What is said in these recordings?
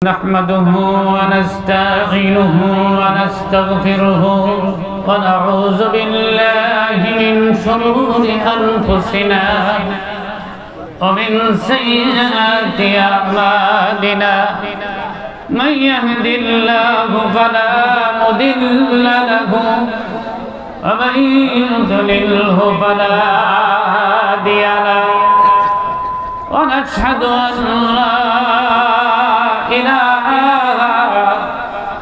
نحمده ونستعينه ونستغفره ونعوذ بالله من شرور أنفسنا ومن سيئات أعمالنا من يهد الله فلا مضل له ومن يضلله فلا هادي له ونشهد أن لا إله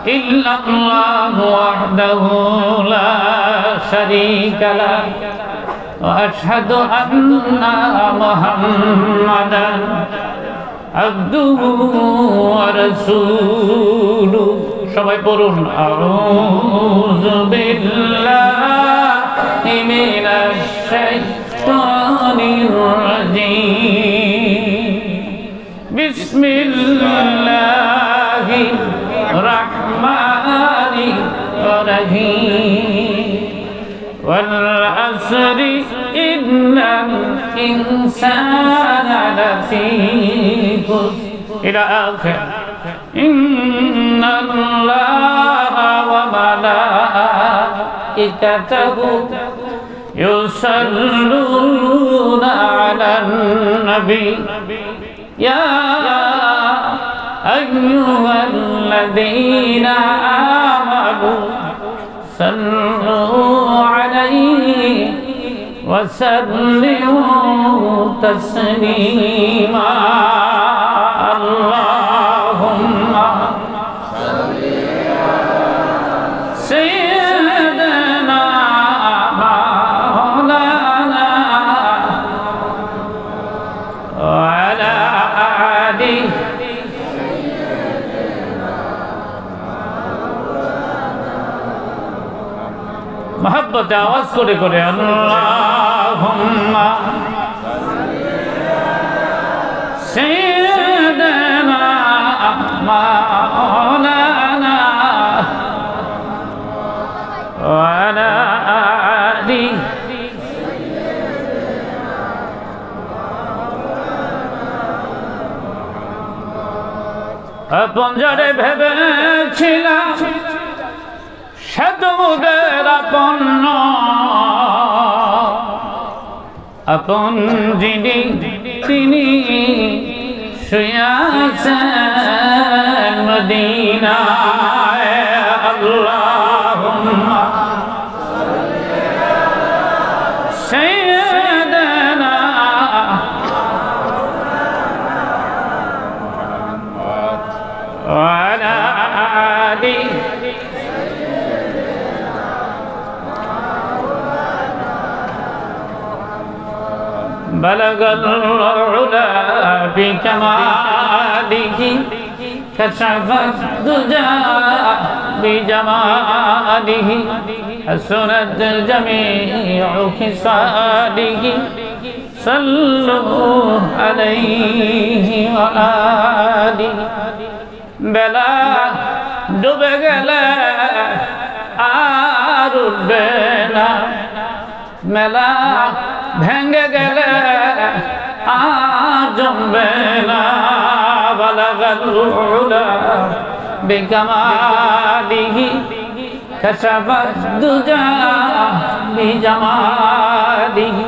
إلا الله وحده لا شريك له وأشهد أن محمدا عبده ورسوله সবাই পড়ুন আউযু বিল্লাহি মিনাশ শাইতানির রাজীম বিসমিল্লাহির রাহমানির রহিম ওয়াল আসরি ইন্নাল ইনসানা লাফী খুসর ইলা আখির إن الله وملائكته يصلون على النبي يا أيها الذين آمنوا صلوا عليه وسلموا تسليما اللهم صل على سيدنا مولانا وعلى آله محبت आवाज করে করে আল্লাহুম্মা سيدنا مولانا وعلى آله আপন যারে ভেবেছিলাম সে তোমাদের আপন আপন যিনি তিনি শুয়ে আছেন মদিনায় আল্লাহুম্মা সাইয়্যিদানা ওয়া আলা আলিহি بلغ العلا بكماله كشف الدجى بجماله حسنت جميع خصاله صلوا عليه وآله বেলা ডুবে গেলে আর উঠবে না মেলা ভেঙে গেলে আর জমবে না বালাগাল উলা বিকামালিহি কাশাফাত দুজা বিজামালিহি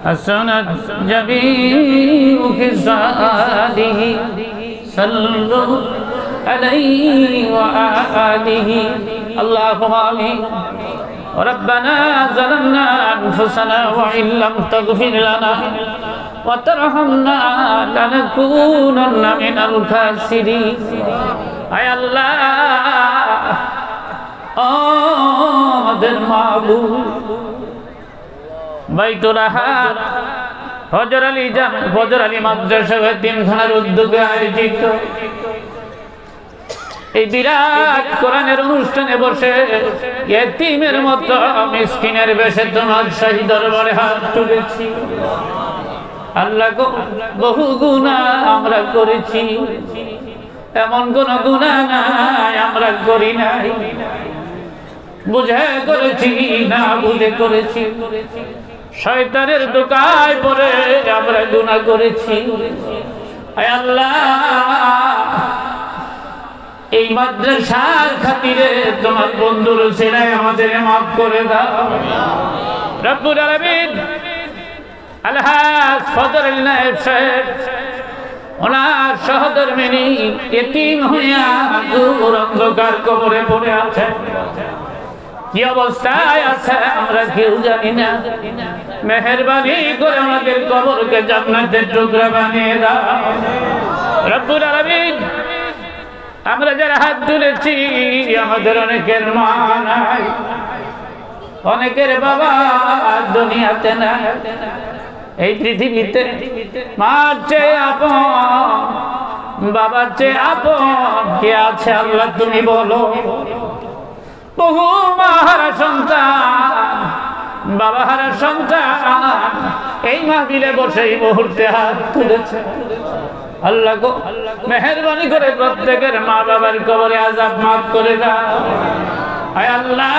হাসানাত জামিউ খিসালিহি সাল্লু আলাইহি ওয়া আলিহি আল্লাহুম্মা আমিন ربنا ظلمنا أنفسنا وإن لم تغفر لنا وترحمنا لنكونن من الخاسرين أي الله আমাদের মাবুদ বাইতুরাহাত ফজর আলী মাদ্রাসা এতিমখানার উদ্যোগে আয়োজিত এই বিরাট কোরআনের অনুষ্ঠানে বসে ইতিমের মতো মিসকিনের বেশে তোমার শাহী দরবারে হাত তুলেছি আল্লাহ গো বহু গুনাহ আমরা করেছি এমন কোন গুনাহ নাই আমরা করি নাই বুঝে করেছি না বুঝে করেছি শয়তানের ধোঁকায় পড়ে আমরা গুনাহ করেছি আয় আল্লাহ এই মাদ্রাসার খাতিরে তোমার বন্ধুর ছেলে আমাদের মাফ করে দাও রব্বুল আলামিন। আলহাজ ফজলুল নায়েব সাহেব ওনার সহধর্মিনী এতিম হইয়া দূর অন্ধকার কবরে পড়ে আছে, কি অবস্থায় আছে আমরা কেউ জানি না। মেহেরবানি করে আমাদের কবরকে জান্নাতের টুকরা বানিয়ে দাও রব্বুল আলামিন। আমরা যারা হাত তুলেছি আমাদের অনেকের মা নাই, অনেকের বাবা দুনিয়াতে নাই। এই পৃথিবীতে মার চেয়ে আপন, বাবার চেয়ে আপন কে আছে আল্লাহ তুমি বলো। বহু মাহারা সন্তান, বাবা হারা সন্তান এই মাহফিলে বসে এই মুহূর্তে হাত তুলেছে। আল্লাহ গো মেহেরবানি করে প্রত্যেকের মা বাবার কবরে আযাব মাফ করে দাও। আয় আল্লাহ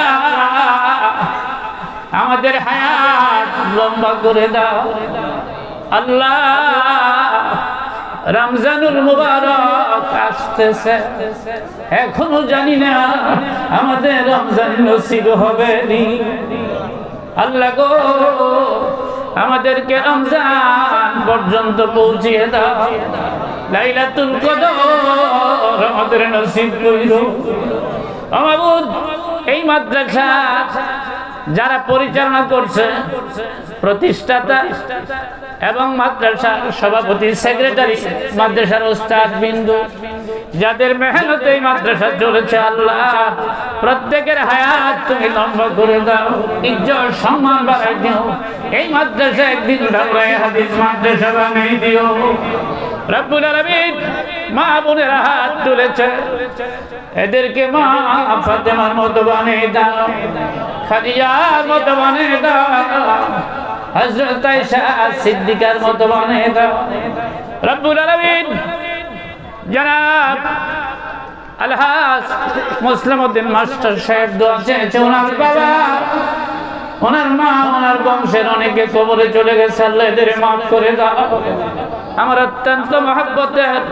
আমাদের হায়াত লম্বা করে দাও আল্লাহ। রমজানুল মুবারক আসতেছে, এখনো জানি না আমাদের রমজান নসিব হবে নি। আল্লাহ গো আমাদেরকে রমজান পর্যন্ত পৌঁছিয়ে দাও, লাইলাতুল কদর আমাদের নসিব কইরো। মাবুদ এই মাদ্রাসা যারা পরিচালনা করছে, প্রতিষ্ঠাতা এবং মাদ্রাসার সভাপতি, সেক্রেটারি, মাদ্রাসার ওস্তাদ বিন্দু, যাদের মেহনতে এই মাদ্রাসা চলেছে আল্লাহ প্রত্যেকের হায়াত তুমি লম্বা করে দাও, ইজ্জত সম্মান বাড়াই দিও। এই মাদ্রাসা একদিন দাওরায়ে হাদিস মাদ্রাসা বানাই দিও রব্বুল আলামিন। মা বোনেরা হাত তুলেছে, এদেরকে মা ফাতেমার মতো বানিয়ে দাও, খাদিজার মতো বানিয়ে দাও, হযরত আয়েশা সিদ্দিকার মতো বানিয়ে দাও রব্বুল আলামিন। জনাব আলহাজ মুসলিম উদ্দিন মাস্টার সাহেব দোয়া চেয়েছে, ওনার বাবা, ওনার মা, ওনার বংশের অনেকে কবরে চলে গেছে, আল্লাহ এদের মাফ করে দাও। আমার অত্যন্ত মহব্বতের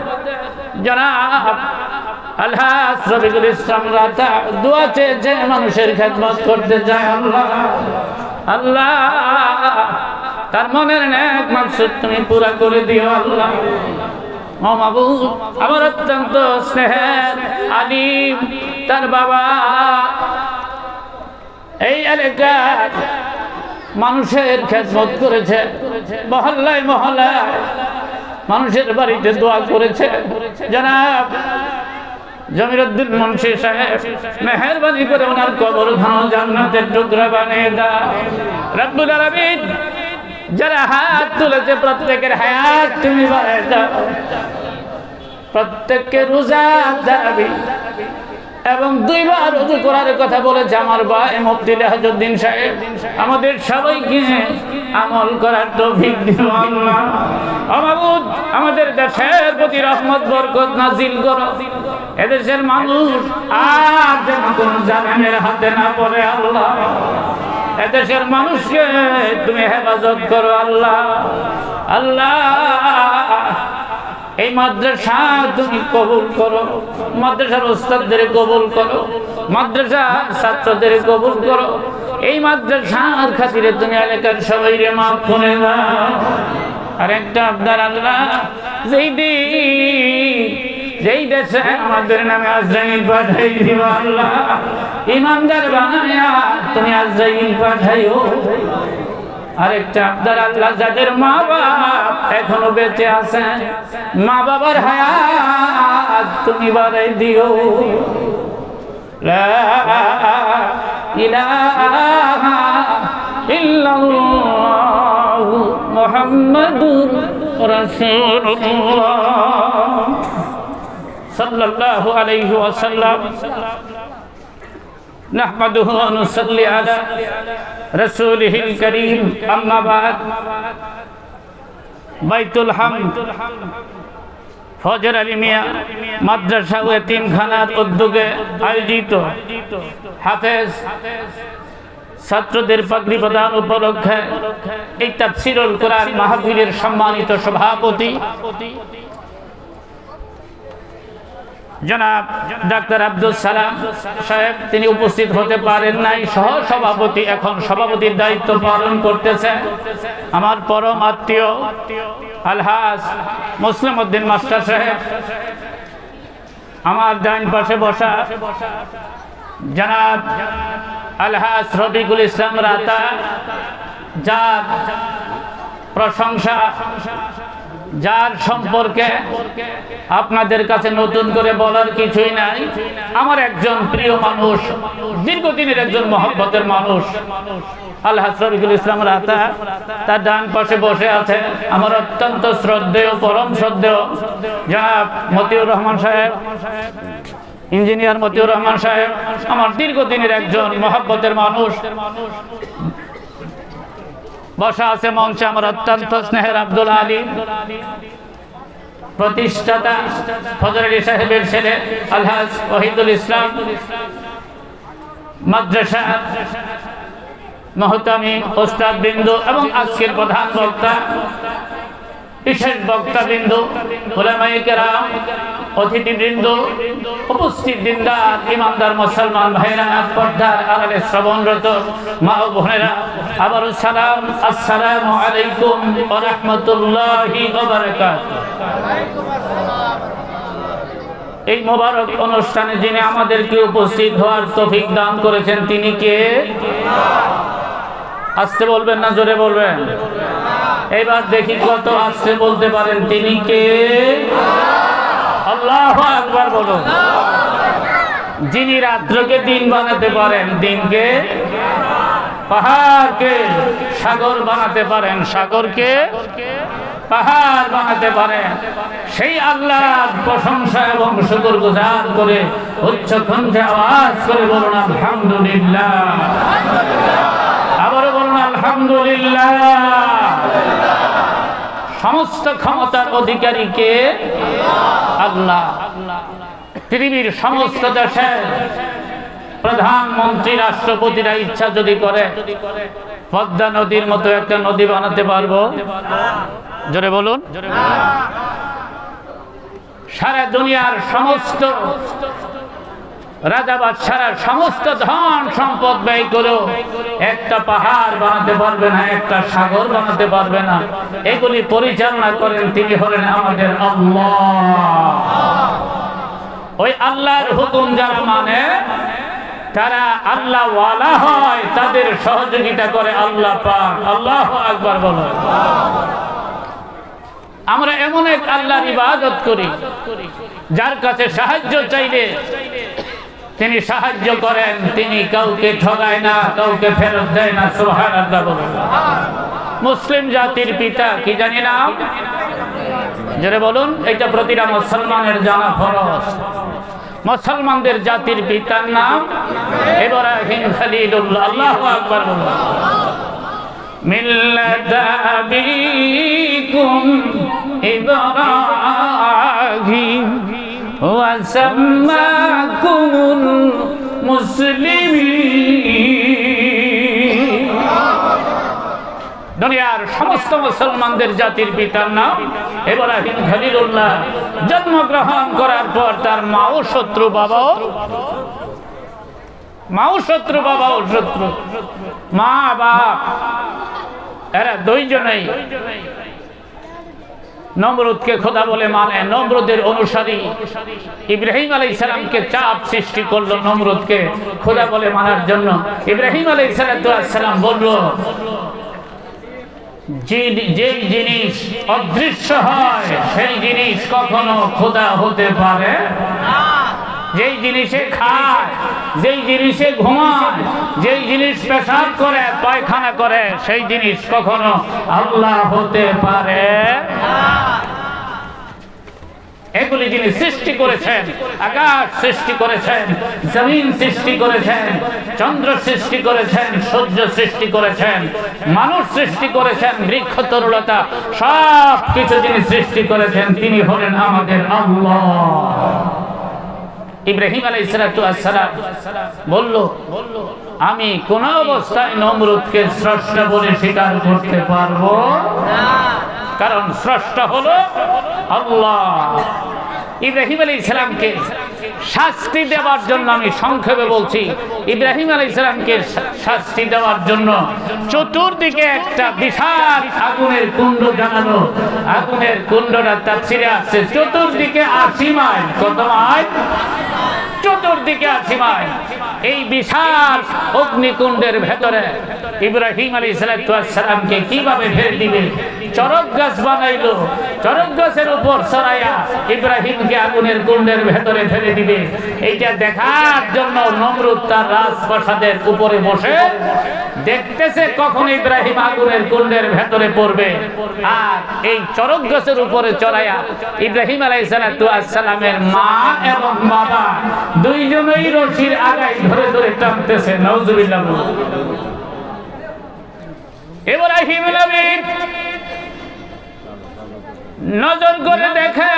জনাব আলহাজ রফিকুল ইসলাম রাতা দোয়া চেয়েছে, মানুষের খেদমত করতে যায় আল্লাহ। আল্লাহ তার মনের নেক মাকসুদ তুমি পুরা করে দিও আল্লাহ। ও মাবুদ আমার অত্যন্ত স্নেহের আলিম, তার বাবা এই এলাকার মানুষের খেদমত করেছে, মহল্লায় মহল্লায় মানুষের বাড়িতে দোয়া করেছে। জনাব জমিরুদ্দিন মুন্সি সাহেব মেহেরবানি করে ওনার কবর ঘন জান্নাতের টুকরা বানিয়ে দাও রব্বুল আলামিন। যারা হাত তুলেছে প্রত্যেকের হায়াত তুমি বাড়ায় দাও, প্রত্যেককে রোজা দাঁড়াবি এবং 2 বার ওযু করার কথা বলেছে আমার ভাই মুফতি লাহাজউদ্দিন সাহেব। আমাদের সবাইকে আমল করার তৌফিক দিও আল্লাহ। ও মাবুদ আমাদের দেশের প্রতি রহমত বরকত নাজিল করো, এদেশের মানুষ আর যেন কোন জালেমের হাতে না পড়ে আল্লাহ। এদেশের মানুষকে তুমি হেফাজত করো আল্লাহ। আল্লাহ এই মাদ্রাসা তুমি কবুল করো, মাদ্রাসার ওস্তাদদের কবুল করো, মাদ্রাসা ছাত্রদের কবুল করো। এই মাদ্রাসার খাতিরে তুমি এলাকার সবাইকে মাফ করে দাও। আর একটা আপনার আল্লাহ যেই দেশে আমাদের নামে আজরাইল পাঠাই দিও আল্লাহ, ইমানদার বানায়া তুমি আজরাইল পাঠাইও। আরেকটা আপনার আল্লাহ যাদের মা বাপ এখনো বেঁচে আছেন, মা বাবার হায়াত তুমি বাড়াই দিও। লা ইলাহা ইল্লাল্লাহ মুহাম্মাদুর রাসূলুল্লাহ সাল্লাল্লাহু আলাইহি ওয়াসাল্লাম। নাহমাদুহু ওয়া নুসাল্লি আলা রাসূলিহিল কারীম। আম্মা বাদ। বাইতুল হামদ ফজর আলী মিয়া মাদ্রাসা ও এতিমখানার উদ্যোগে আয়োজিত হাফেজ ছাত্রদের পাগড়ি প্রদান উপলক্ষে এই তাফসীরুল কোরআন মাহফিলের সম্মানিত সভাপতি জনাব ডাক্তার আব্দুল সালাম সাহেব তিনি উপস্থিত হতে পারেন নাই, সহ সভাপতি এখন সভাপতির দায়িত্ব পালন করতেছেন আমার পরম আত্মীয় আলহাজ মুসলিম উদ্দিন মাস্টার সাহেব। আমার ডাইন পাশে বসা জনাব আলহাজ রফিকুল ইসলাম রাতা, যার প্রশংসা, যার সম্পর্কে আপনাদের কাছে নতুন করে বলার কিছুই নাই। আমার একজন প্রিয় মানুষ, দীর্ঘদিনের একজন মহব্বতের মানুষ আলহাজ রফিকুল ইসলাম রাতা, তার ডান পাশে বসে আছে আমার অত্যন্ত শ্রদ্ধেয়, পরম শ্রদ্ধেয় জনাব মতিউর রহমান সাহেব, ইঞ্জিনিয়ার মতিউর রহমান সাহেব, আমার দীর্ঘদিনের একজন মহব্বতের মানুষ। বসা আছে মঞ্চে আমার অত্যন্ত স্নেহের আব্দুল আলী, প্রতিষ্ঠাতা ফজল আলী সাহেবের ছেলে আলহাজ ওয়াহিদুল ইসলাম, মাদ্রাসা মহতামি ওস্তাদ বিন্দু এবং আজকের প্রধান বক্তা, বিশেষ বক্তা বিন্দু, উলামায়ে কেরাম, অতিথিবৃন্দ, উপস্থিত দিনদার ইমানদার মুসলমান ভাইরা, পর্দার আড়ালে শ্রবণরত মা ও বোনেরা, আবারও সালাম, আসসালামু আলাইকুম ওয়া রাহমাতুল্লাহি ওয়া বারাকাতুহু। এই মোবারক অনুষ্ঠানে যিনি আমাদেরকে উপস্থিত হওয়ার তৌফিক দান করেছেন তিনি কে? আস্তে বলবেন না জোরে বলবেন? এবার দেখি কত আস্তে বলতে পারেন। তিনি কে? আল্লাহু আকবার বলুন। যিনি রাত্রকে দিন বানাতে পারেন, দিনকে পাহাড়কে সাগর বানাতে পারেন, সাগরকে পাহাড় বানাতে পারেন, সেই আল্লাহর প্রশংসা এবং শুকরগুজার করে উচ্চ কণ্ঠে আওয়াজ করে বলুন আলহামদুলিল্লাহ। আবারও বলুন আলহামদুলিল্লাহ। সমস্ত ক্ষমতার অধিকারী কে? আল্লাহ। পৃথিবীর সমস্ত দেশের প্রধানমন্ত্রী, রাষ্ট্রপতিরা ইচ্ছা যদি করে পদ্মা নদীর মতো একটা নদী বানাতে পারবো? জোরে বলুন। সারা দুনিয়ার সমস্ত রাজা বাদশারা সমস্ত ধন সম্পদ ব্যয় করেও একটা পাহাড় বানাতে পারবে না, একটা সাগর বানাতে পারবে না। এগুলি পরিচালনা করেন তিনি হলেন আমাদের আল্লাহ। ওই আল্লাহর হুকুম যারা মানে তারা আল্লাহ ওয়ালা হয়, তাদের সহযোগিতা করে আল্লাহ পাক। আল্লাহু আকবার বলুন। আমরা এমন এক আল্লাহর ইবাদত করি যার কাছে সাহায্য চাইলে তিনি সাহায্য করেন, তিনি কাউকে ঠগায় না, কাউকে ফেরত দেয় না। সুবহানাল্লাহ বলুন। মুসলিম জাতির পিতা কি জানি না? জোরে বলুন। এটা প্রতিটা মুসলমানের জানা ফরজ। মুসলমানদের জাতির পিতার নাম ইব্রাহিম খলিলুল্লাহ। আল্লাহু আকবার বলুন। মিল্লাতা আবিকুম ইব্রাহিম ওয়া সাম্মাকুমুল মুসলিমিন। দুনিয়ার সমস্ত মুসলমানদের জাতির পিতার নাম ইব্রাহিম খলিলুল্লাহ। জন্মগ্রহণ করার পর তার মাও শত্রু, বাবাও শত্রু। মা বাপ এরা দুইজনেই নমরুদকে খোদা বলে মানে, নমরুদের অনুসারী। ইব্রাহিম আলাইহিস সালামকে চাপ সৃষ্টি করলো নমরুদকে খোদা বলে মানার জন্য। ইব্রাহিম আলাইহিস সালাম বলল, যেই জিনিস অদৃশ্য হয় সেই জিনিস কখনো খোদা হতে পারে না। যেই জিনিসে খায়, যেই জিনিসে ঘুমায়, যেই জিনিস পেশাব করে, পায়খানা করে, সেই জিনিস কখনো আল্লাহ হতে পারে না। এগুলি যিনি সৃষ্টি করেছেন, আকাশ সৃষ্টি করেছেন, জমিন সৃষ্টি করেছেন, চন্দ্র সৃষ্টি করেছেন, সূর্য সৃষ্টি করেছেন, মানুষ সৃষ্টি করেছেন, বৃক্ষ তরুলতা সব কিছু যিনি সৃষ্টি করেছেন তিনি হলেন আমাদের আল্লাহ। ইব্রাহিম আলাইহিস সালাম বলল, আমি কোন অবস্থায় নমরুদকে স্রষ্টা বলে স্বীকার করতে পারবো না, কারণ স্রষ্টা হলো আল্লাহ। ইব্রাহিম আলাইহিস সালামকে শাস্তি দেওয়ার জন্য, আমি সংক্ষেপে বলছি, ইব্রাহিম আলাইহিস সালামকে শাস্তি দেওয়ার জন্য চতুর্দিকে একটা বিশাল আগুনের কুণ্ড জ্বালানো। আগুনের কুণ্ডটা তাফসীরে আসছে চতুর্দিকে 80 মাইল। কত মাইল? চতুর্দিকে 80 মাইল। এই বিশাল অগ্নিকুণ্ডের ভেতরে ইব্রাহিম আলাইহিস সালামকে কিভাবে ফেলে দিবে? চরক গাছ বানাইলো, চরক গাছের উপর চড়াইয়া ইব্রাহিমকে আগুনের কুণ্ডের ভেতরে ফেলে দিবে। এইটা দেখার জন্য নমরুদ তার রাজপ্রাসাদের উপরে বসে দেখতেছে কখন ইব্রাহিম আগুনের কুণ্ডের ভেতরে পড়বে। আর এই চরক গাছের উপরে চড়াইয়া ইব্রাহিম আলাইহিস সালামের মা এবং বাবা দুইজনেই রশির আগায় ধরে ধরে টানতেছে। নাউজুবিল্লাহ। ইব্রাহিম নবী নজর করে দেখে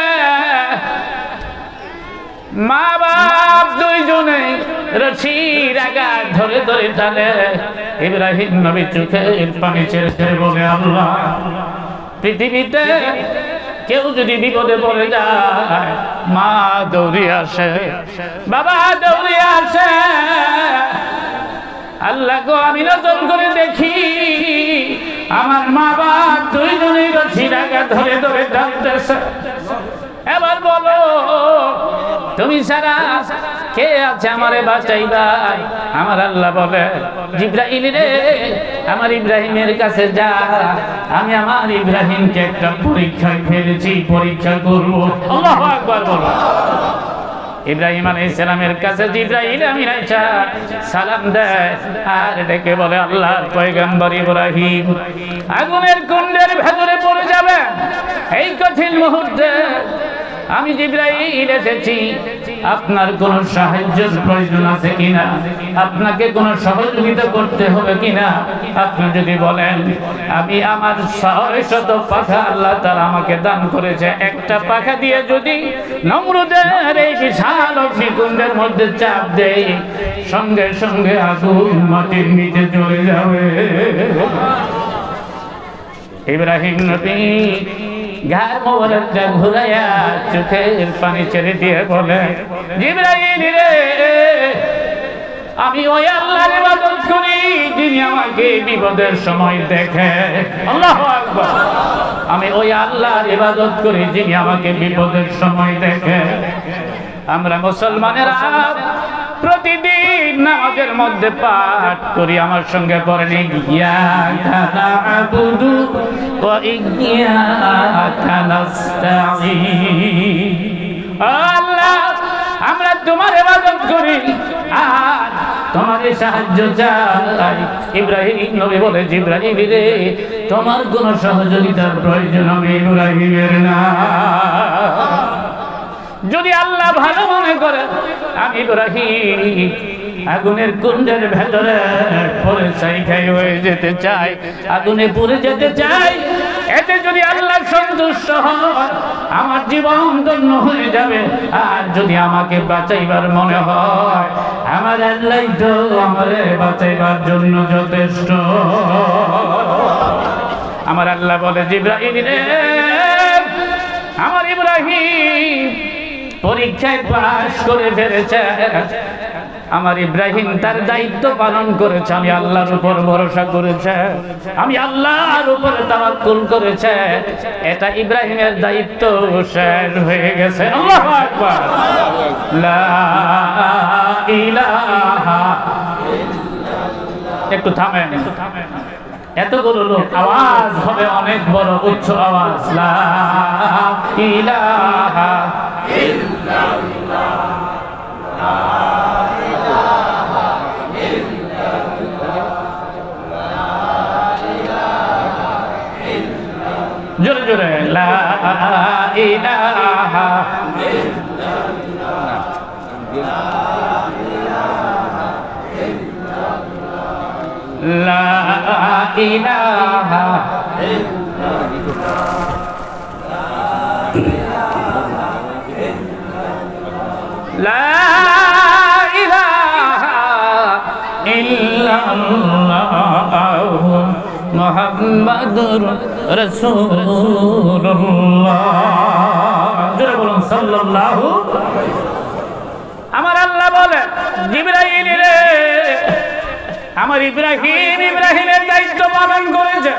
মা বাপ দুইজনে রশির আগা ধরে ধরে টানে। ইব্রাহিম নবী চোখের পানি ছেড়ে ছেড়ে বলে, আল্লাহ, পৃথিবীতে কেউ যদি বিপদে পড়ে যায়, মা দৌড়ে আসে, বাবা দৌড়ে আসে। আল্লাহ গো, আমি নজর করে দেখি আমার মা বাপ দুইজনেই রশির আগা ধরে ধরে টানতেছে। এবার বলো, তুমি ছাড়া কে আছে আমারে বাঁচাইবা? আমার আল্লাহ বলে, জিবরাইল রে, আমার ইব্রাহিমের কাছে যা, আমি আমার ইব্রাহিমকে একটা পরীক্ষায় ফেলেছি, পরীক্ষা করব। আল্লাহু আকবার বলো। ইব্রাহিম আলাইহিস সালামের কাছে জিবরাইল আমিন আয়েশা সালাম দেয় আর ডেকে বলে, আল্লাহর পয়গম্বর ইব্রাহিম আগুনের কুণ্ডের ভেতরে পড়ে যাবে। এই কঠিন মুহূর্তে আমি জিবরাইল এসেছি, আপনার কোনো সাহায্যের প্রয়োজন আছে কিনা, আপনাকে কোনো সহযোগিতা করতে হবে কিনা আপনি যদি বলেন। আমি আমার 600 পাখা আল্লাহ তাআলা আমাকে দান করেছে, একটা পাখা দিয়ে যদি নমরুদের এই বিশাল অগ্নিকুণ্ডের মধ্যে চাপ দেই, সঙ্গে সঙ্গে আগুন মাটির নিচে চলে যাবে। ইব্রাহিম নবী ঘাড় মোবারকটা ঘুরাইয়া চোখের পানি ছেড়ে দিয়ে বলে, জিবরাইল রে, আমি ওই আল্লাহর ইবাদত করি যিনি আমাকে বিপদের সময় দেখে। আল্লাহু আকবার। আমি ওই আল্লাহর ইবাদত করি যিনি আমাকে বিপদের সময় দেখে। আমরা মুসলমানেরা প্রতিদিন নামাজের মধ্যে পাঠ করি, আমার সঙ্গে পড়েন, ইয়াকা না'বুদু ওয়া ইয়াকা নাস্তাঈন। আল্লাহ, আমরা তোমার ইবাদত করি আর তোমার সাহায্য চাই। ইব্রাহিম নবী বলে, জিবরাইল রে, তোমার কোন সহযোগিতার প্রয়োজন আমি ইব্রাহিমের না। যদি আল্লাহ ভালো মনে করে আমি ইব্রাহিম আগুনের কুণ্ডের ভেতরে পড়ে ছাই হয়ে যেতে চাই, আগুনে পুড়ে যেতে চাই, এতে যদি আল্লাহ সন্তুষ্ট হয় আমার জীবন ধন্য হয়ে যাবে। আর যদি আমাকে বাঁচাইবার মনে হয়, আমার আল্লাহ তো আমারে বাঁচাইবার জন্য যথেষ্ট। আমার আল্লাহ বলে, জিবরাইল রে, আমার ইব্রাহিম পরীক্ষায় পাশ করে ফেলেছে, আমার ইব্রাহিম তার দায়িত্ব পালন করেছে, আমি আল্লাহর উপর ভরসা করেছে, আমি আল্লাহর উপর তাওয়াক্কুল করেছে, এটা ইব্রাহিমের দায়িত্ব শেষ হয়ে গেছে। আল্লাহু আকবার। লা ইলাহা ইল্লাল্লাহ। একটু থামেন, এতগুলো লোক, আওয়াজ হবে অনেক বড়, উচ্চ আওয়াজ। লা ইলাহা ইল্লাল্লাহ, লা ইলাহা ইল্লাল্লাহ, লা ইলাহা ইল্লাল্লাহ। জোরে জোরে, লা ইলাহা ইল্লাল্লাহ, লা ইলাহা ইল্লাল্লাহ, লা ইলাহা ইল্লাল্লাহ, লা ইলাহা ইল্লাল্লাহ, মুহাম্মাদুর রাসূলুল্লাহ। জোরে বলুন সাল্লাল্লাহু। আমার আল্লাহ বলে জিবরাইল রে, আমার ইব্রাহিমের দায়িত্ব পালন করেছে,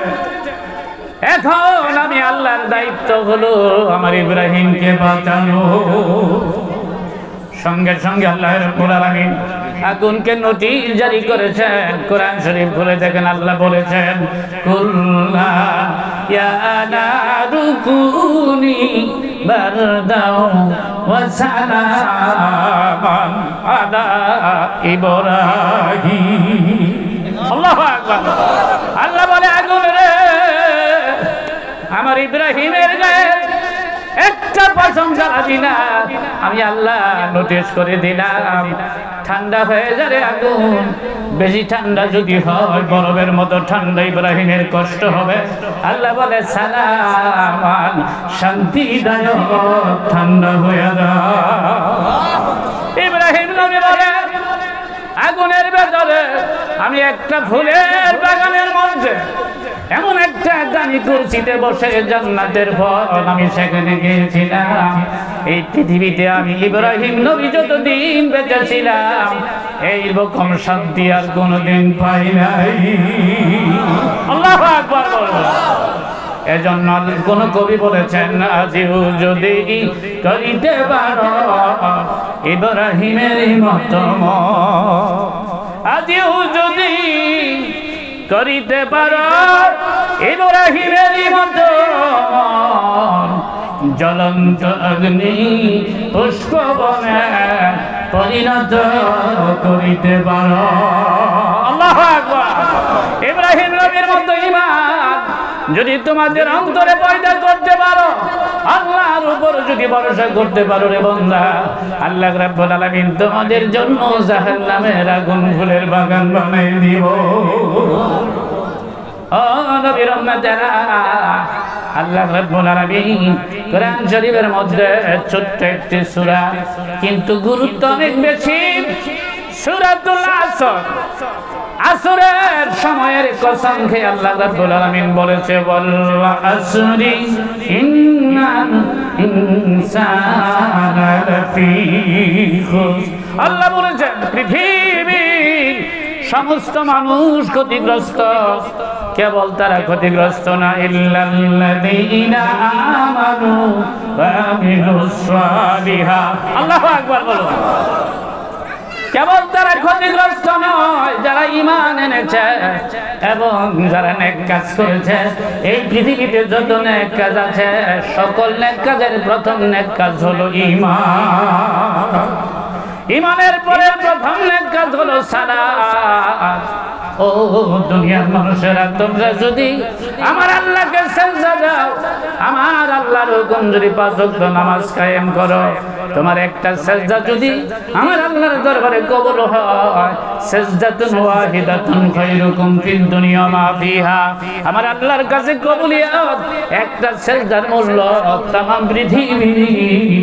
এখন আমি আল্লাহর দায়িত্ব হলো আমার ইব্রাহিমকে বাঁচানো। সঙ্গে সঙ্গে আল্লাহ রাব্বুল আলামিন আগুনকে নোটিশ জারি করেছেন। কোরআন শরীফ খুলে দেখেন, আল্লাহ বলেছেন কুল্লা ইয়া নারু কুনি বারদাও ওয়া সালামান আলা ইব্রাহিম। আল্লাহু আকবার। আল্লাহ বলে আগুন রে, আমার ইব্রাহিমের গায়ে একটা পশম জ্বালাবি না। আমি আল্লাহ নোটিশ করে দিলাম, ঠান্ডা হয়ে যাবে আগুন। বেশি ঠান্ডা যদি হয়, বরফের মতো ঠান্ডা, ইব্রাহিমের কষ্ট হবে। আল্লাহ বলে সালামান, শান্তিদায়ক, ঠান্ডা হয়ে যায়। ইব্রাহিম নবী বলে আগুনের ভেতরে আমি একটা ফুলের বাগানের মধ্যে এমন একটা দামি কুরসিতে বসে জান্নাতের ফল আমি সেখানে গিয়েছিলাম। এই পৃথিবীতে আমি ইব্রাহিম নবী যতদিন বেঁচে ছিলাম এইরকম শান্তি আর কোনোদিন পাই নাই। আল্লাহু আকবার। এজন্য কোন কবি বলেছেন আজিও যদি করিতে পারো ইব্রাহিমের মতো, আজিও যদি করিতে পারো ইব্রাহিমের মতো, জ্বলন্ত অগ্নি পুষ্প বনে পরিণত করিতে পারো। আল্লাহু আকবার। ইব্রাহিম নবীর মতো ঈমান যদি তোমাদের অন্তরে পয়দা করতে পারো, আল্লাহর উপর যদি ভরসা করতে পারো রে বান্দা, আল্লাহ রাব্বুল আলামিন তোমাদের জন্য জাহান্নামের আগুন ফুলের বাগান বানাই দিব। ও নবী রহমাতেরা, আল্লাহ রাব্বুল আলামিন কোরআন শরীফের মধ্যে ছোট্ট একটি সূরা, কিন্তু গুরুত্ব অনেক বেশি, সূরাতুল আসর। আসরের সময়ের কসম খেয়ে আল্লাহ রাব্বুল আলামিন বলেছে ওয়াল আসরি ইন্নাল ইনসানা লাফি খুসর। আল্লাহ বলেছেন পৃথিবীর সমস্ত মানুষ ক্ষতিগ্রস্ত, কেবল তারা ক্ষতিগ্রস্ত না, ইল্লাল্লাযীনা আমানু ওয়া আমিলুস সালিহাত। আল্লাহু আকবার বলো। কেবল তারা ক্ষতিগ্রস্ত নয়, যারা ঈমান এনেছে এবং যারা নেক কাজ করেছে। এই পৃথিবীতে যত নেক কাজ আছে, সকল নেক কাজের প্রথম নেক কাজ হলো ঈমান। ঈমানের পরে প্রথম নেক কাজ হলো সালাত। ও দুনিয়ার মানুষেরা, তোমরা যদি আমার আল্লাহকে সিজদা দাও, আমার আল্লাহর হুকুম যদি 5 ওয়াক্ত নামাজ কায়েম করো, তোমার একটা সিজদা যদি আমার আল্লাহর দরবারে কবুল হয়, সিজদাতুন ওয়াহিদাতুন খায়রুকুম ফিদ দুনিয়া মা ফিহা, আমার আল্লাহর কাছে কবুলিয়ত একটা সিজদার মূল্য तमाम পৃথিবী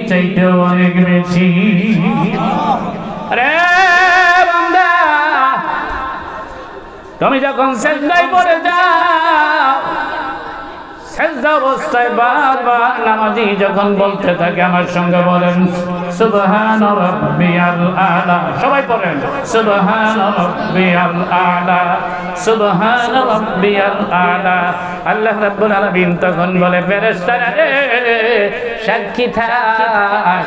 চাইতে অনেক বেশি। আরে বান্দা, তুমি যখন সিজদায় পড়ে যাও, সিজদা অবস্থায় বারবার নামাজি যখন বলতে থাকে, আমার সঙ্গে বলেন সুবহান রাব্বিয়াল আলা। সবাই পড়েন সুবহান রাব্বিয়াল আলা, সুবহান রাব্বিয়াল আলা। আল্লাহ রাব্বুল আলামিন তখন বলে ফেরেশতারা রে, সাক্ষী থাক,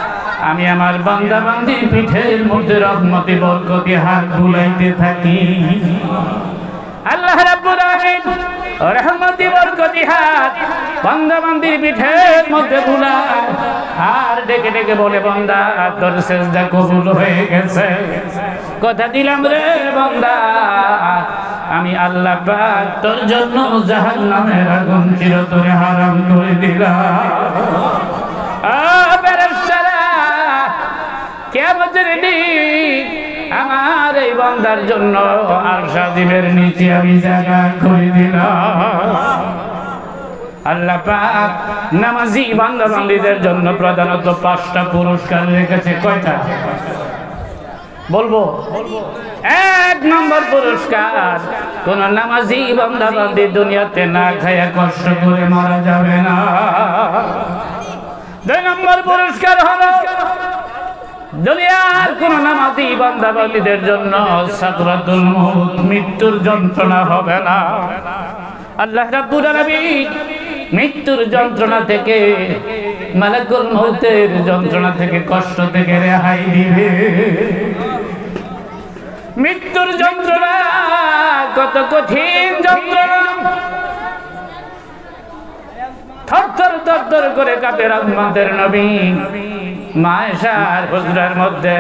আমি আমার বান্দা বান্দির পিঠের মধ্যে রহমতি বরকতি হাত বুলাইতে থাকি। আল্লাহ রাব্বুল আলামিন রহমতি বরকতি হাত বান্দা বান্দির পিঠের মধ্যে বুলায় আর ডেকে ডেকে বলে, বান্দা তোর সিজদা কবুল হয়ে গেছে, কথা দিলাম রে বান্দা, আমি আল্লাহ পাক তোর জন্য জাহান্নামের আগুন চিরতরে হারাম করে দিলাম। ফেরেশতারা কিয়ামতের দিন আমার এই বান্দার জন্য আরশ আজিমের নিচে আমি জায়গা করে দিলাম। আল্লাহ পাক নামাজি বান্দা বান্দীদের জন্য প্রধানত 5টা পুরস্কার রেখেছে। কয়টা বলবো? 1 নম্বর পুরস্কার, কোন নামাজি বান্দা বান্দী দুনিয়াতে না খায়া কষ্ট করে মারা যাবে না। দুই নম্বর পুরস্কার হলো দুনিয়ার কোন নামাজি বান্দা বান্দীদের জন্য সাকরাতুল মউত, মৃত্যুর যন্ত্রণা হবে না। আল্লাহ রাব্বুল আলামিন মৃত্যুর যন্ত্রণা থেকে, মালাকুল মউতের যন্ত্রণা থেকে, কষ্ট থেকে রেহাই দিবে। মৃত্যুর যন্ত্রণা কত কঠিন যন্ত্রণা, থরথর থরথর করে কাঁপে রহমতের নবী। মায়েশার হুজরার মধ্যে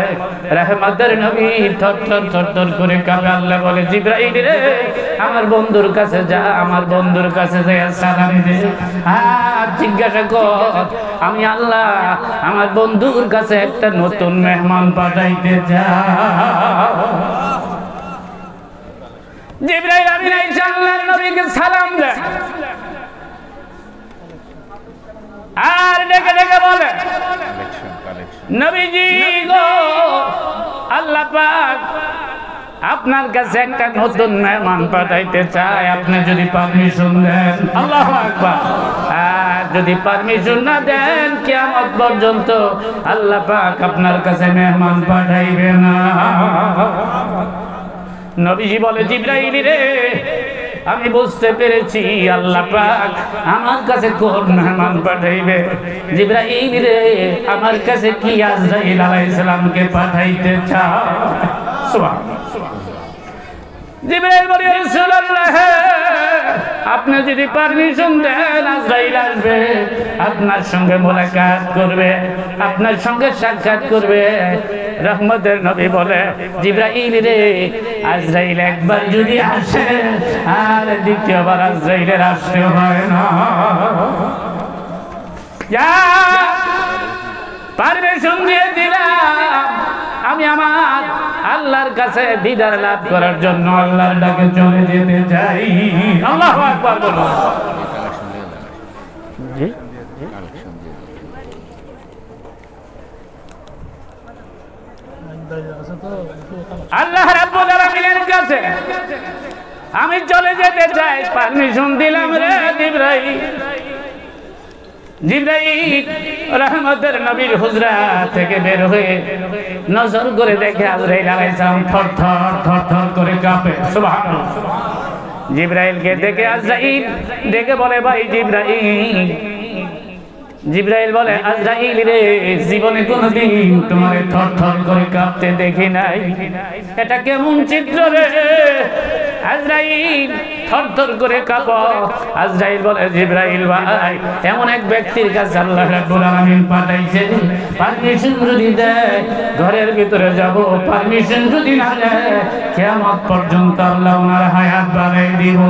রহমতের নবী থরথর থরথর করে কাঁপে। আল্লাহ বলে, জিবরাইল রে, আমার বন্ধুর কাছে যা, আমার বন্ধুর কাছে যা সালাম দে, আর জিজ্ঞাসা কর আমি আল্লাহ আমার বন্ধুর কাছে একটা নতুন মেহমান পাঠাইতে চাই। জিবরাইল আমিন আইসা আল্লাহর নবীকে সালাম দেয়, আর ডেকে ডেকে বলে, নবীজি গো, আল্লাহ পাক আপনার কাছে একটা নতুন মেহমান পাঠাইতে চায়, আপনি যদি পারমিশন দেন। আল্লাহু আকবার। আর যদি পারমিশন না দেন, কিয়ামত পর্যন্ত আল্লাহ পাক আপনার কাছে মেহমান পাঠাইবে না। নবীজি বলে, জিবরাইল রে, আমি বুঝতে পেরেছি আল্লাহ পাক আমার কাছে কোন মেহমান পাঠাইবে। জিবরাইল রে, আমার কাছে কি আজরাইল আলাইহিস সালামকে পাঠাইতে চাও? সুবহানাল্লাহ। জিবরাইল বলে, রাসূলুল্লাহ, আপনি যদি পারমিশন দেন, আজরাইল আসবে, আপনার সঙ্গে মোলাকাত করবে, আপনার সঙ্গে সাক্ষাৎ করবে। রহমতের নবী বলে, জিবরাইল রে, আজরাইল একবার যদি আসে, আর দ্বিতীয়বার আজরাইলের আসতে হয় না। পারমিশন দিয়ে দিলাম, আমি আমার আল্লাহর কাছে দিদার লাভ করার জন্য আল্লাহর ডাকে চলে যেতে চাই। আল্লাহু আকবার বলো। জি, আল্লাহ রাব্বুল আলামিনের কাছে আমি চলে যেতে চাই, পারমিশন দিলাম রে জিবরাইল। জিবরাইল রহমতের নবীর হুজরা থেকে বের হয়ে নজর করে দেখে আজরাইল আলাইহিস সালাম থরথর থরথর করে কাঁপে। সুবহানাল্লাহ। জিবরাইলকে দেখে আজরাইল দেখে বলে, ভাই জিবরাইল। জিবরাইল বলে, আজরাইল রে, জীবনে কোনদিন তোমারে থরথর করে কাঁপতে দেখি নাই, এটা কেমন চিত্র রে? আজরাইল থরথর করে কাঁপো। আজরাইল বলে, জিবরাইল ভাই, এমন এক ব্যক্তির কাছে আল্লাহ রাব্বুল আলামিন পাঠাইছে, পারমিশন যদি দেয় ঘরের ভিতরে যাব, পারমিশন যদি না দেয় কিয়ামত পর্যন্ত আল্লাহ ওনার হায়াত বাড়াই দিব।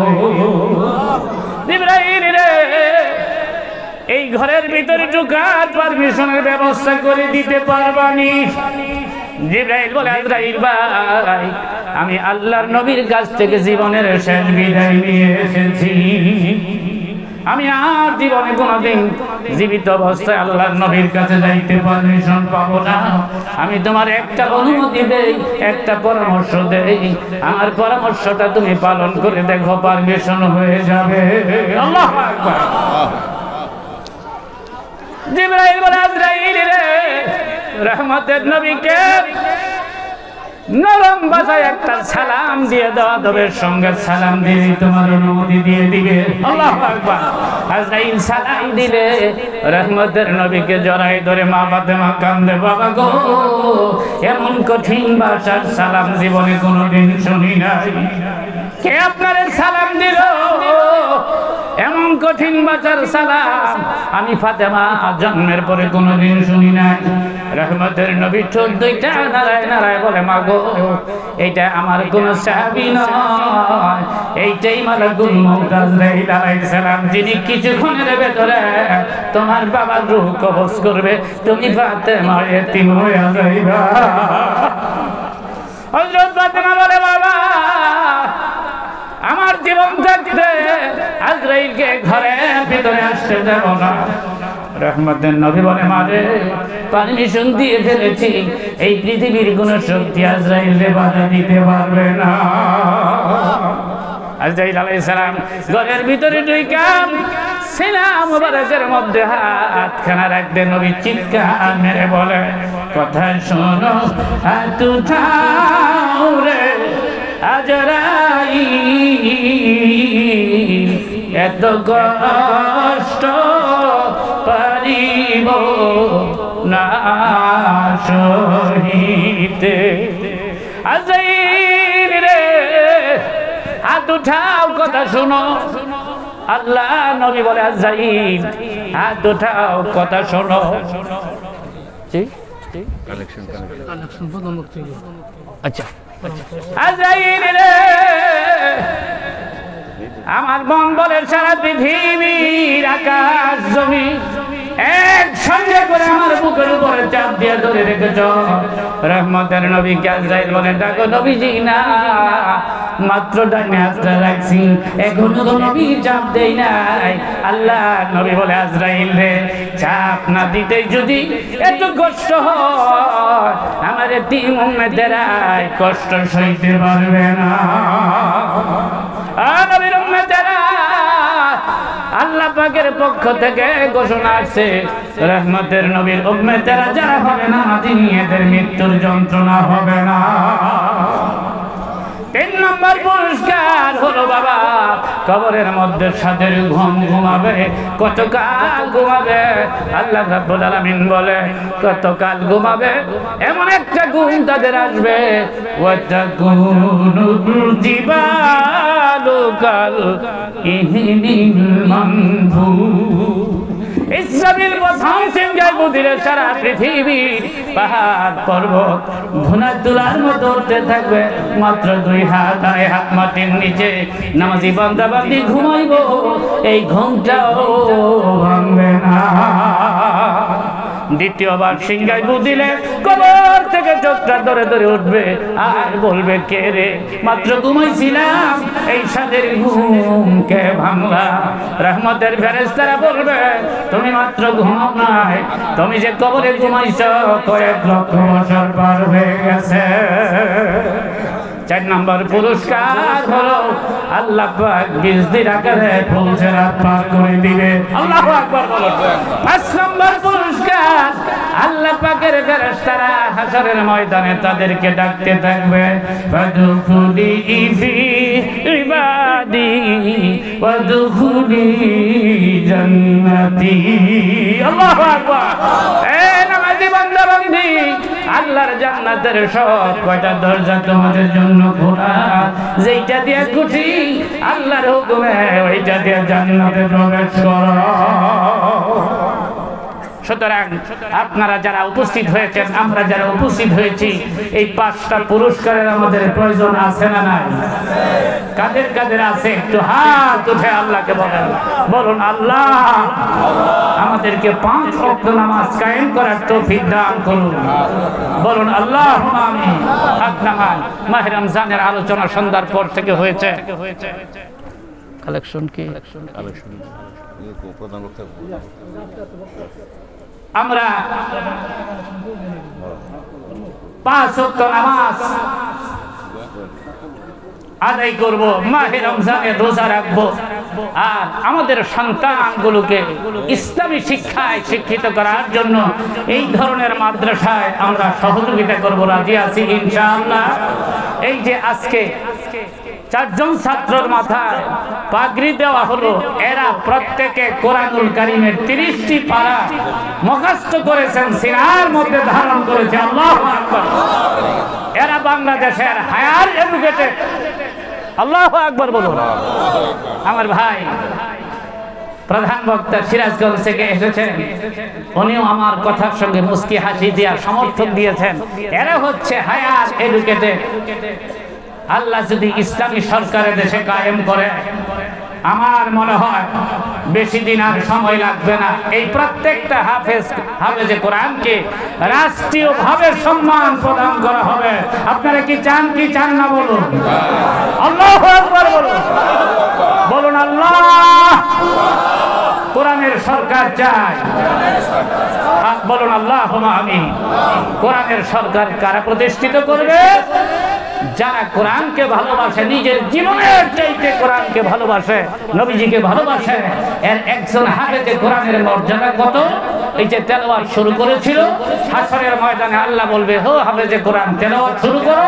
জিবরাইল রে, এই ঘরের ভিতরে ঢোকার পারমিশনের ব্যবস্থা করে দিতে পারবানি? জিবরাইল বলে, আজরাইল ভাই, আমি আল্লাহর নবীর কাছ থেকে জীবনের শেষ বিদায় নিয়ে এসেছি, আমি আর জীবনে কোনোদিন জীবিত অবস্থায় আল্লাহর নবীর কাছে যাইতে পারমিশন পাবো না। আমি তোমার একটা অনুমতি দেই, একটা পরামর্শ দেই, আমার পরামর্শটা তুমি পালন করে দেখো, পারমিশন হয়ে যাবে। আল্লাহু আকবার। জিবরাইল বলে, আজরাইল রে, রহমতের নবীকে নরম ভাষায় একটা সালাম দিয়ে দেওয়া, তবে সঙ্গে সালাম দিয়ে তোমার অনুমতি দিয়ে দিবে। আল্লাহু আকবার। আজরাইল সালাম দিলে রহমতের নবীকে জড়াই ধরে মা ফাতেমা কান্দে, বাবা গো, এমন কঠিন ভাষার সালাম জীবনে কোনোদিন শুনি নাই, কে আপনারে সালাম দিল? এমন কঠিন ভাষার সালাম আমি ফাতেমা জন্মের পরে কোনোদিন শুনি নাই। রহমতের নবী ঠোঁট দুইটা নাড়ায় নাড়ায় বলে, মা গো, এইটা আমার কোন সাহাবী নয়, এইটাই মালাকুল মউত আজরাইল আলাইহিস সালাম, যিনি কিছুক্ষণের ভেতরে তোমার বাবার রূহ কবজ করবে, তুমি ফাতেমা এতিম হয়ে যাইবা। হযরত ফাতেমা বলে, বাবা, আমার জীবন থাকতে আজরাইলকে ঘরের ভিতরে আসতে দেব না। রহমতের নবী বলে, মারে, পারমিশন দিয়ে ফেলেছি, এই পৃথিবীর কোন শক্তি আজরাইলকে বাধা দিতে পারবে না। আজরাইল আলাইহিস সালাম ঘরের ভিতরে ঢুইকা সিনা মুবারকের মধ্যে হাতখানা রাখতে নবী চিৎকার মেরে বলে, কথা শোনো, হাত উঠাও রে আজরাইল, এত কষ্ট পারিব না সহিতে। আজরাইল রে হাত উঠাও, কথা শোনো। আল্লাহ নবী বলে, আজরাইল হাত উঠাও, কথা শোনো। আচ্ছা, আজরাইল রে আমার মন বলে সারা পৃথিবীর আকাশ জমি একসঙ্গে করে আমার বুকের উপরে চাপ দিয়ে ধরে রেখেছ। রহমতের নবীকে আজরাইল বলে, ডাকো নবীজি না, মাত্র ডানে হাতটা রাখছি, এখনো তো নবী চাপ দেই নাই। আল্লাহ নবী বলে, আজরাইল রে চাপ না দিতে যদি এত কষ্ট হয়, আমার তিন উম্মতেরাই কষ্ট সইতে পারবে না। নবীর উম্মতেরা আল্লাহ পাকের পক্ষ থেকে ঘোষণা আছে, রহমতের নবীর উম্মতেরা যারা হবে না এদের মৃত্যুর যন্ত্রণা হবে না। 3 নম্বর পুরস্কার হলো বাবা, কবরের মধ্যে সাদের ঘুম ঘুমাবে। কতকাল ঘুমাবে? আল্লাহ রাব্বুল আলামিন বলে, কতকাল ঘুমাবে? এমন একটা ঘুম তাদের আসবে, ওয়াতাকুনুল জিবালু কাল ইহনিল মানফুর। ইসরাফিল প্রথম সিংহায় বুঝিলে সারা পৃথিবী পাহাড় পর্বত ধুনার তুলার মতো উঠতে থাকবে। মাত্র 2 হাত, 2 হাত মাটির নিচে নামাজি বান্দা বান্দি ঘুমাইব, এই ঘুমটাও ভাঙবে না। দ্বিতীয়বার সিংহায় বুঝিলে কবর থেকে চোখটা ধরে ধরে উঠবে আর বলবে, কে রে, মাত্র ঘুমাইছিলাম, এই সাদের ঘুম কে ভাঙলা? রহমতের ফেরেশতারা বলবে, তুমি মাত্র ঘুমাও নাই, তুমি যে কবরে ঘুমাইছ কয়েক লক্ষ বছর পার হয়ে গেছে। 4 নম্বর পুরস্কার হলো আল্লাহ পাক 20 দিন আকারে পৌঁছে রাত পার করে দিবে। আল্লাহু আকবার বলো। 5 নম্বর পুরস্কার, আল্লাহ পাকের ফেরেশতারা হাশরের ময়দানে তাদেরকে ডাকতে থাকবে, ফাদখুলি ফি ইবাদি ওয়াদখুলি জান্নাতি। আল্লাহু আকবার। নামাজি বান্দা বান্দি, আল্লাহর জান্নাতের সব কয়টা দরজা তোমাদের জন্য খোলা, যেইটা দিয়ে খুশি আল্লাহর হুকুমে ওইটা দিয়ে জান্নাতে প্রবেশ করো। সুতরাং আপনারা যারা উপস্থিত হয়েছেন, আমরা যারা উপস্থিত হয়েছি, এই 5টা পুরস্কারের আমাদের প্রয়োজন আছে না নাই? কাদের কাদের আছে একটু হাত উঠে আল্লাহকে বলেন, বলুন আল্লাহ আমাদেরকে 5 ওয়াক্ত নামাজ কায়েম করার তৌফিক দান করুন। বলুন আল্লাহুম্মা আমিন। হাত নামান। মাহে রমজানের আলোচনা সন্ধ্যার পর থেকে হয়েছে। কালেকশন কি? আমরা 5 ওয়াক্ত নামাজ আদায় করব, মাহে রমজানে রোজা রাখবো, আর আমাদের সন্তানগুলোকে ইসলামী শিক্ষায় শিক্ষিত করার জন্য এই ধরনের মাদ্রাসায় আমরা সহযোগিতা করব। রাজি আছি ইনশাআল্লাহ। এই যে আজকে 4 জন ছাত্রের মাথায় পাগড়ি দেওয়া হলো, এরা প্রত্যেকে কোরআনুল কারীমের 30টি পারা মুখস্থ করেছেন, সিনার মধ্যে ধারণ করেছে। আল্লাহু আকবার। এরা বাংলাদেশের হায়ার এডুকেটেড। আল্লাহু আকবার বলুন। আমার ভাই প্রধান বক্তা সিরাজগঞ্জ থেকে এসেছেন, উনিও আমার কথার সঙ্গে মুস্কি হাসি দিয়া সমর্থন দিয়েছেন। এরা হচ্ছে হায়ার এডুকেটেড। আল্লাহ যদি ইসলামী সরকারের দেশে কায়েম করে, আমার মনে হয় বেশি দিন আর সময় লাগবে না, এই প্রত্যেকটা হাফেজে কোরআনকে রাষ্ট্রীয়ভাবে সম্মান প্রদান করা হবে। আপনারা কি চান কি চান না বলুন? আল্লাহু আকবার বলুন। বলুন আল্লাহ। কোরআনের সরকার চাই। বলুন আল্লাহুম্মা আমিন। কোরআনের সরকার কারা প্রতিষ্ঠিত করবে? যারা কোরআনকে ভালোবাসে, নিজের জীবনের চাইতে কোরআনকে ভালোবাসে, নবীজিকে ভালোবাসে, এর একজন হাফেজে কোরআনের মর্যাদা কত? এই যে তেলাওয়াত শুরু করেছিল, হাশরের ময়দানে আল্লাহ বলবে, হো হাফেজে কোরআন তেলাওয়াত শুরু করো।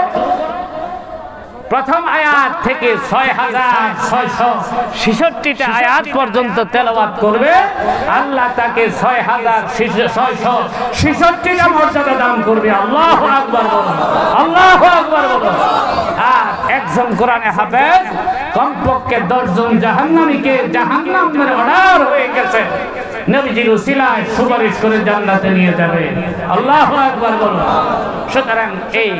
প্রথম আয়াত থেকে ৬৬৬৬টা আয়াত পর্যন্ত তেলাওয়াত করবে, আল্লাহ তাকে ৬৬৬৬টা মর্যাদা দান করবে। আল্লাহু আকবার বলো, আল্লাহু আকবার বলো। আর একজন কোরআনে হাফেজ কমপক্ষে ১০ জন জাহান্নামীকে জাহান্নামের অর্ডার হয়ে গেছে, নবীজির উসিলায় সুপারিশ করে জান্নাতে নিয়ে যাবে। আল্লাহু আকবার বলো। সুতরাং এই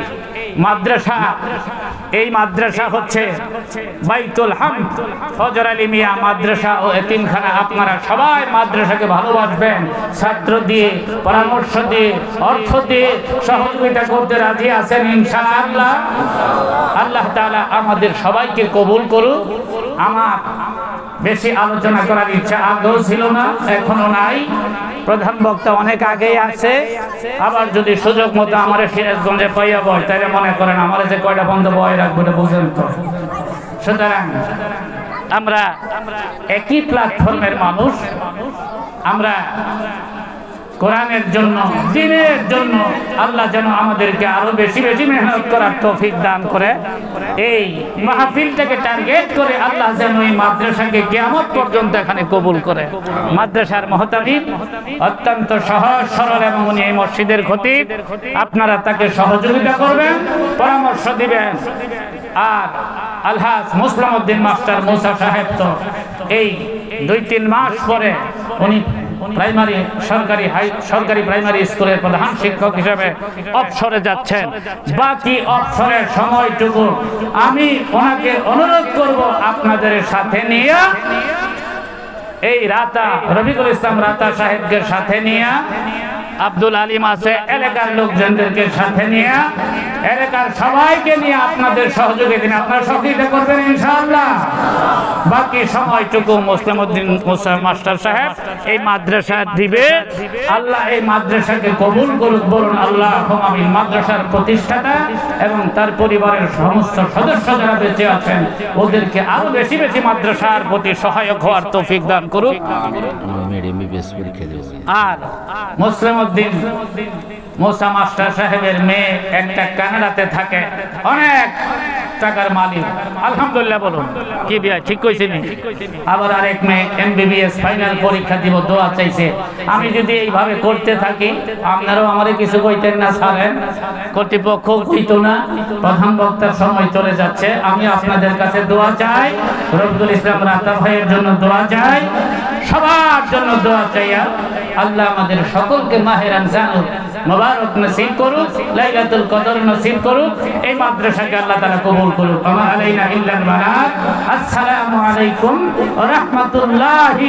মাদ্রাসা হচ্ছে বাইতুল হামদ ফজর আলী মিয়া মাদ্রাসা ও এতিমখানা। আপনারা সবাই মাদ্রাসাকে ভালোবাসবেন, ছাত্র দিয়ে, পরামর্শ দিয়ে, অর্থ দিয়ে সহযোগিতা করতে রাজি আছেন ইনশাআল্লাহ। আল্লাহ তাআলা আমাদের সবাইকে কবুল করুক। আমার বেশি আলোচনা করার ইচ্ছা আগেও ছিল না, এখনো নাই। প্রধান বক্তা অনেক আগেই আছে, আবার যদি সুযোগ মতো আমার সিরাজগঞ্জে পাইয়া বয়, তাহলে মনে করেন আমার যে কয়টা বন্ধ বয় রাখবো বুঝেন তো। সুতরাং আমরা একই প্ল্যাটফর্মের মানুষ, আমরা কোরআনের জন্য, দ্বীনের জন্য আল্লাহ যেন আমাদেরকে আরো বেশি বেশি মেহনত করার তৌফিক দান করে। এই মাহফিলটাকে টার্গেট করে আল্লাহ যেন এই মাদ্রাসাকে কিয়ামত পর্যন্ত এখানে কবুল করে। মাদ্রাসার মুহতামিম অত্যন্ত সহজ সরল এবং উনি এই মসজিদের খতিব, আপনারা তাকে সহযোগিতা করবেন, পরামর্শ দিবেন। আর আলহাজ মুসলিম উদ্দিন মাস্টার মুসা সাহেব তো এই ২-৩ মাস পরে উনি সরকারি প্রাইমারি স্কুলের প্রধান শিক্ষক হিসেবে অবসরে যাচ্ছেন। বাকি অবসরের সময়টুকু আমি ওনাকে অনুরোধ করব আপনাদের সাথে নিয়ে, এই রফিকুল ইসলাম রাতা সাহেবকে সাথে নিয়ে, আব্দুল আলিম আছে, এলাকার লোকজনদেরকে সাথে নিয়ে, এলাকার সবাইকে নিয়ে আপনাদের সহযোগিতা দিন, আপনারা সহযোগিতা করবেন ইনশাআল্লাহ। বাকি সময়টুকু মুসলিম উদ্দিন মুসা মাস্টার সাহেব এই মাদ্রাসা দিবে। আল্লাহ এই মাদ্রাসাকে কবুল করুক, বলুন আল্লাহুম্মা আমিন। মাদ্রাসার প্রতিষ্ঠাতা এবং তার পরিবারের সমস্ত সদস্য যারা বেঁচে আছেন, ওদেরকে আরো বেশি বেশি মাদ্রাসার প্রতি সহায়ক হওয়ার তৌফিক দান করুক। আর মুসলিম উদ্দিন মুসা মাস্টার সাহেবের মেয়ে একটা কানাডাতে থাকে, অনেক টাকার মালিক, আলহামদুলিল্লাহ বলুন। কি বিয়া ঠিক কইছি নি? আবার আরেক মেয়ে MBBS ফাইনাল পরীক্ষা দিব, দোয়া চাইছে। আমি যদি এইভাবে করতে থাকি, আপনারাও আমারে কিছু কইতেন না, ছাড়েন, কর্তৃপক্ষ কইতো না। প্রধান বক্তার সময় চলে যাচ্ছে, আমি আপনাদের কাছে দোয়া চাই, রফিকুল ইসলাম রাতা ভাইয়ের জন্য দোয়া চাই, সবার জন্য দোয়া চাই। আল্লাহ আমাদের সকলকে মাহে রমজানুল মুবারক নসিব করুক, লাইলাতুল কদর নসিব করুক, এই মাদ্রাসাকে আল্লাহ তাআলা কবুল করুক। আমা আলাইনা ইল্লাল বালাগ। আসসালামু আলাইকুম ওয়া রাহমাতুল্লাহি